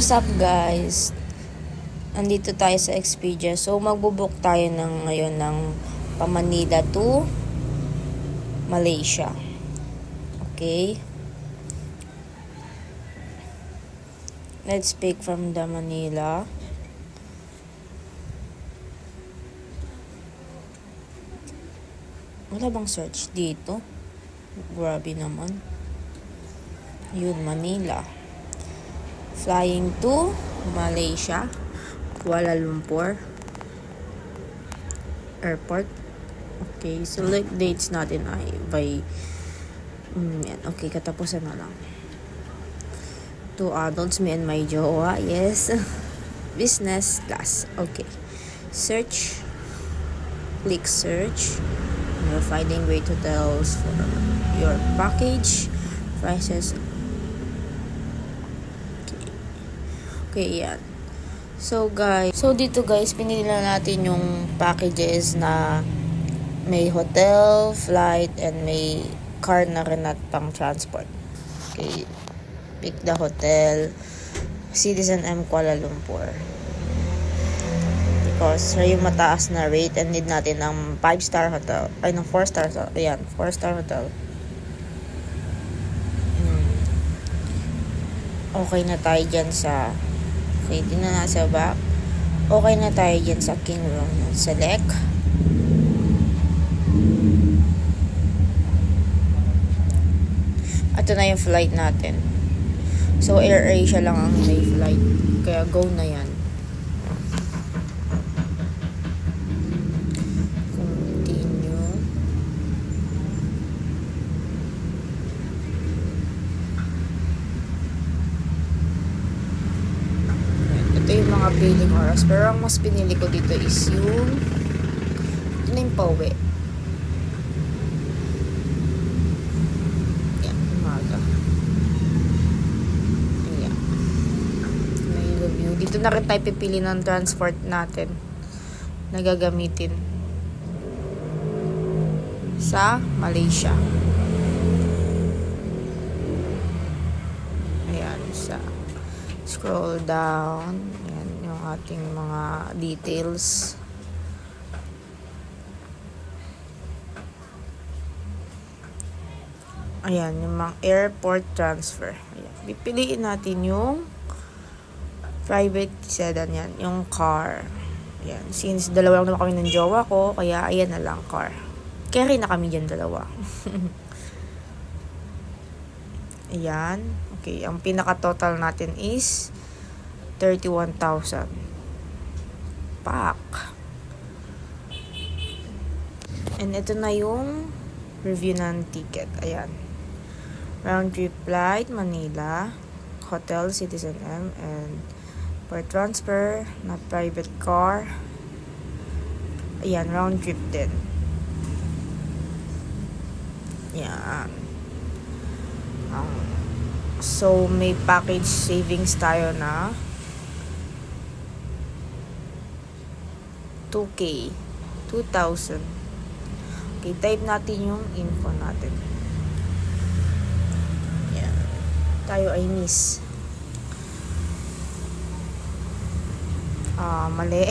What's up guys? Andito tayo sa Expedia. So magbo-book tayo ngayon ng Manila to Malaysia. Okay? Let's pick from the Manila. Wala bang search dito? Grabe naman. Yun, Manila. Flying to Malaysia, Kuala Lumpur Airport. Okay, select dates natin ay by yan. Okay, katapusan na lang. 2 adults, me and my jowa. Yes. Business class. Okay. Search. Click search. You're finding great hotels for your package. Prices. Okay, yan. So dito guys, pinili na natin yung packages na may hotel, flight, and may car na rin at pang transport. Okay, pick the hotel, Citizen M Kuala Lumpur. Because yung mataas na rate and need natin ng 5-star hotel, ay ng 4-star, ayan, 4-star hotel. Okay na tayo dyan sa okay, tingnan na sa back. Okay na tayo dyan sa King Room. Select. Ito na yung flight natin. So, AirAsia lang ang may flight. Kaya go na yan. Continue. Ito yung mga billing oras. Pero ang mas pinili ko dito is yung pauwi. Yan, umaga. Yan. May review. Dito na rin tayo pipili ng transport natin na gagamitin sa Malaysia. Ayan, scroll down. Yan yung ating mga details. Ayan, yung mga airport transfer. Ayan. Pipiliin natin yung private sedan yan, yung car. Ayan. Since dalawa lang naman kami ng jowa ko, kaya ayan na lang, car. Carry na kami dyan dalawa. Ayan. Okay, ang pinaka-total natin is 31,000. Pak. And ito na yung review ng ticket. Ayan. Round trip flight, Manila. Hotel, Citizen M. And for transfer, na private car. Ayan, round trip din. Ayan. So, may package savings tayo na 2K. 2,000. Okay, type natin yung info natin. Ayan. Tayo ay miss. Mali.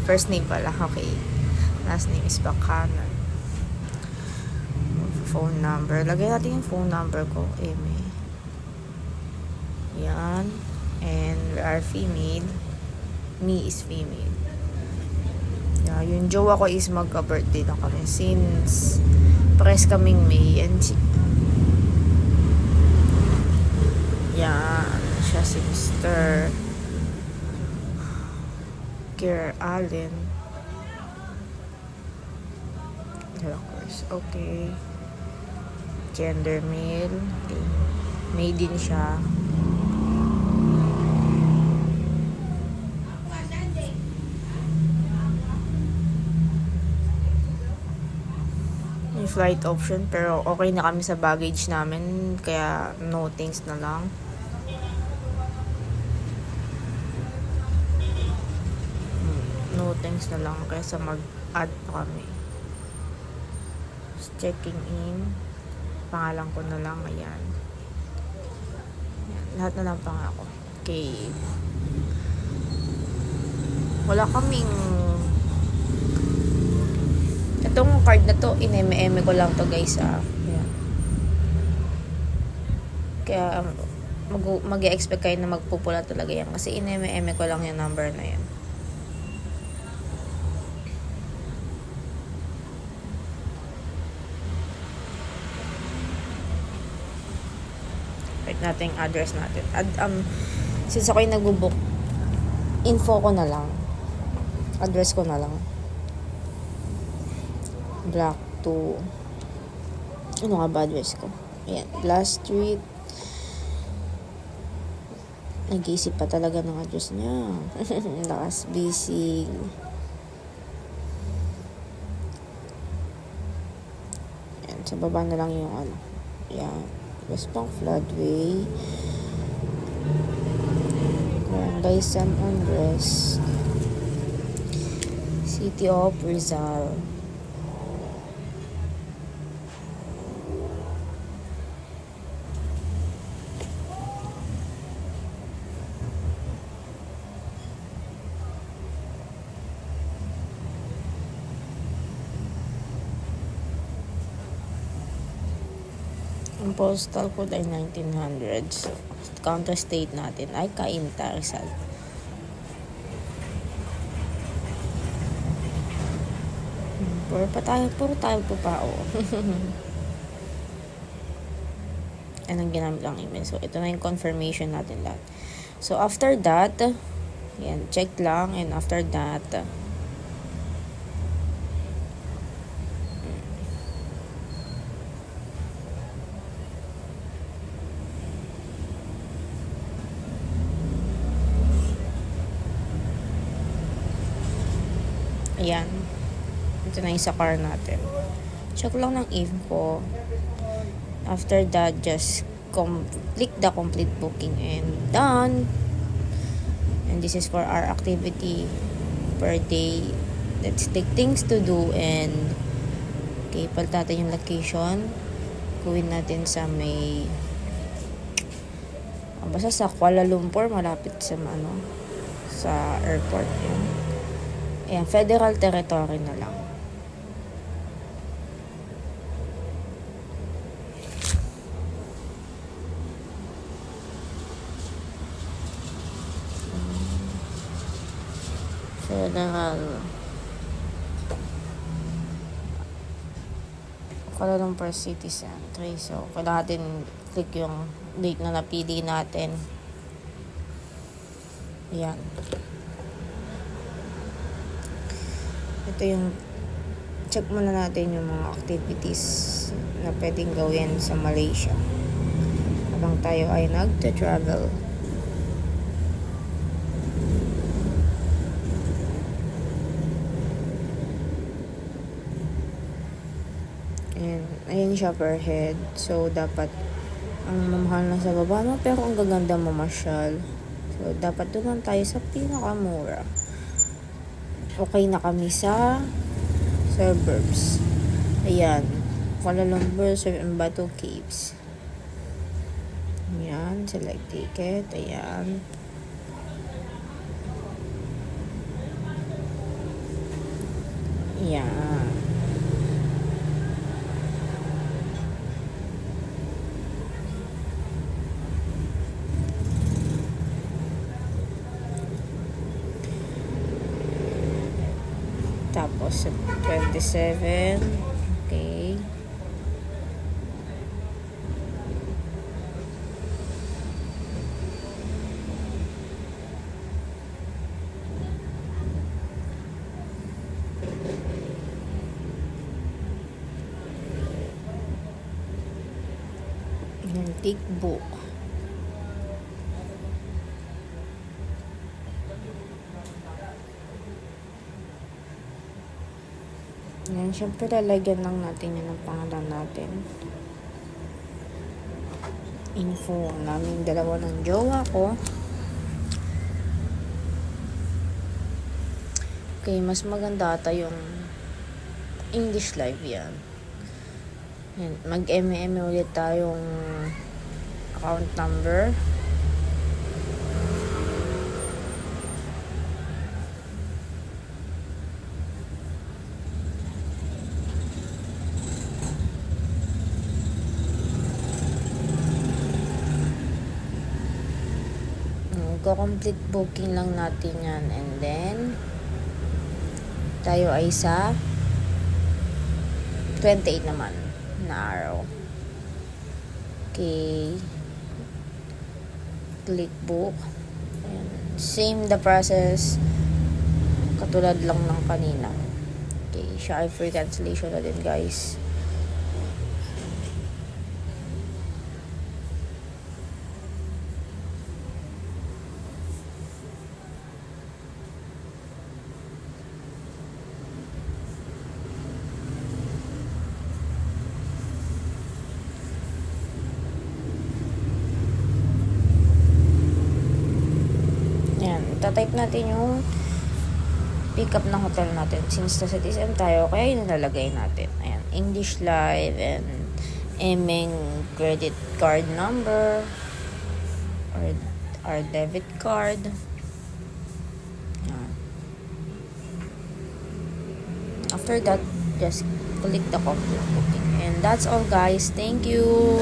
First name pala. Okay. Last name is Bakanan. Phone number. Lagay natin yung phone number ko. Eme. Yan. And we are female. Me is female. Yeah, yung jowa ko is magka-birthday na kami. Since pares kaming May. And yan. Siya si Mr. Kier Allen. Okay. Gender male. Okay. May din siya. Yung flight option, pero okay na kami sa baggage namin, kaya no thanks na lang. No thanks na lang kaysa mag-add pa kami. Checking in. Pangalan ko na lang. Ayan. Lahat na lang pangako. Okay. Wala kaming... Itong card na to, ineme-eme ko lang to guys, Ayan. Kaya, mag-e-expect kayo na magpupula talaga yan. Kasi ineme-eme ko lang yung number na yan. Write natin yung address natin. Since ako'y nagbubook, info ko na lang. Address ko na lang. Block 2. Ano nga ba address ko? Ayan. Last Street. Nag-iisip pa talaga ng address niya. Lakas busy. Ayan. Sa baba na lang yung ano. Ayan. West Bank Floodway. Barangay San Andres. City of Rizal. Ang postal code ay 1900. Counter state natin ay Cainta, Rizal. Puro tayo po pa, Anong ginamit lang email. So, ito na yung confirmation natin lahat. So, after that, yan, check lang. And after that, ayan. Ito na yung sa car natin. Check lang ng info. After that, just click the complete booking and done. And this is for our activity per day. Let's take things to do and okay, palit natin yung location. Gawin natin sa may basta sa Kuala Lumpur, malapit sa sa airport yun. Ayan, federal territory na lang. Federal Kuala Lumpur City Center. So, kailangan natin click yung date na napili natin. Ayan. Ito yung check muna natin yung mga activities na pwedeng gawin sa Malaysia habang tayo ay nagta-travel. And ayan siya per head. So, dapat ang mamahal na sa baba no, pero ang gaganda mamasyal. So, dapat doon lang tayo sa pinakamura. Okay na kami sa suburbs. Ayan. Kuala Lumpur, Batu Caves. Ayan. Select ticket. Ayan. Ayan. Tapos, 27. Okay. Yung tick book. Yan, syempre lalagyan lang natin yan ng pangalan natin. Info namin dalawa ng jowa ko. Okay, mas maganda ata yung English live yan. Yan, mag-eme ulit tayong account number. i-complete booking lang natin yan. And then, tayo ay sa 28 naman na araw. Okay. Click book. Ayan. Same the process. Katulad lang ng kanina. Okay. Siya ay free cancellation na din, guys. Tatype natin yung pick up ng hotel natin since nasa DSM tayo, kaya yun nalalagay natin. Ayan, English Live and Emeng credit card number or our debit card. Ayan. After that, just click the complete booking. And that's all, guys. Thank you.